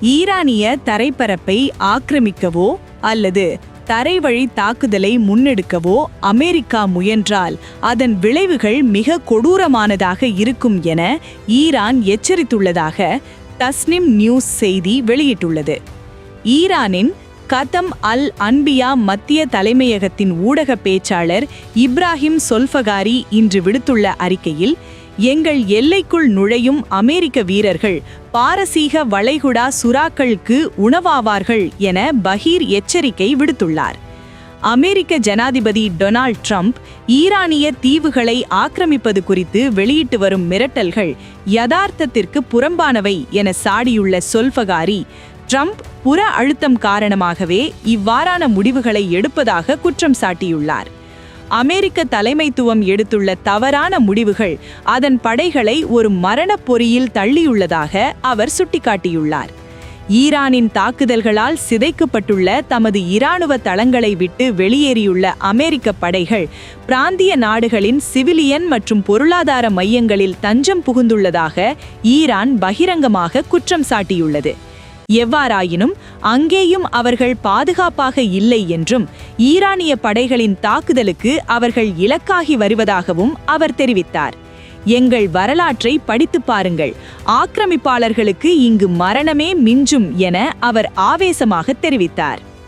ஈரானிய தரைப்பரப்பை ஆக்கிரமிக்கவோ அல்லது தரைவழி தாக்குதலை முன்னெடுக்கவோ அமெரிக்கா முயன்றால் அதன் விளைவுகள் மிக கொடூரமானதாக இருக்கும் என ஈரான் எச்சரித்துள்ளதாக தஸ்னிம் நியூஸ் செய்தி வெளியிட்டுள்ளது. ஈரானின் கதம் அல் அன்பியா மத்திய தலைமையகத்தின் ஊடக பேச்சாளர் இப்ராஹிம் சொல்ஃபகாரி இன்று விடுத்துள்ள அறிக்கையில், எங்கள் எல்லைக்குள் நுழையும் அமெரிக்க வீரர்கள் பாரசீக வளைகுடா சுறாக்களுக்கு உணவாவார்கள் என பகீர் எச்சரிக்கை விடுத்துள்ளார். அமெரிக்க ஜனாதிபதி டொனால்ட் ட்ரம்ப் ஈரானிய தீவுகளை ஆக்கிரமிப்பது குறித்து வெளியிட்டு வரும் மிரட்டல்கள் யதார்த்தத்திற்கு புறம்பானவை என சாடியுள்ள சொல்ஃபகாரி, ட்ரம்ப் புற அழுத்தம் காரணமாகவே இவ்வாறான முடிவுகளை எடுப்பதாக குற்றம் சாட்டியுள்ளார். அமெரிக்க தலைமைத்துவம் எடுத்துள்ள தவறான முடிவுகள் அதன் படைகளை ஒரு மரணப் பொறியில் தள்ளியுள்ளதாக அவர் சுட்டிக்காட்டியுள்ளார். ஈரானின் தாக்குதல்களால் சிதைக்கப்பட்டுள்ள தமது இராணுவ தளங்களை விட்டு வெளியேறியுள்ள அமெரிக்க படைகள் பிராந்திய நாடுகளின் சிவிலியன் மற்றும் பொருளாதார மையங்களில் தஞ்சம் புகுந்துள்ளதாக ஈரான் பகிரங்கமாக குற்றம் சாட்டியுள்ளது. எவ்வாறாயினும் அங்கேயும் அவர்கள் பாதுகாப்பாக இல்லை என்றும் ஈரானிய படைகளின் தாக்குதலுக்கு அவர்கள் இலக்காகி வருவதாகவும் அவர் தெரிவித்தார். எங்கள் வரலாற்றை படித்துப் பாருங்கள், ஆக்கிரமிப்பாளர்களுக்கு இங்கு மரணமே மிஞ்சும் என அவர் ஆவேசமாக தெரிவித்தார்.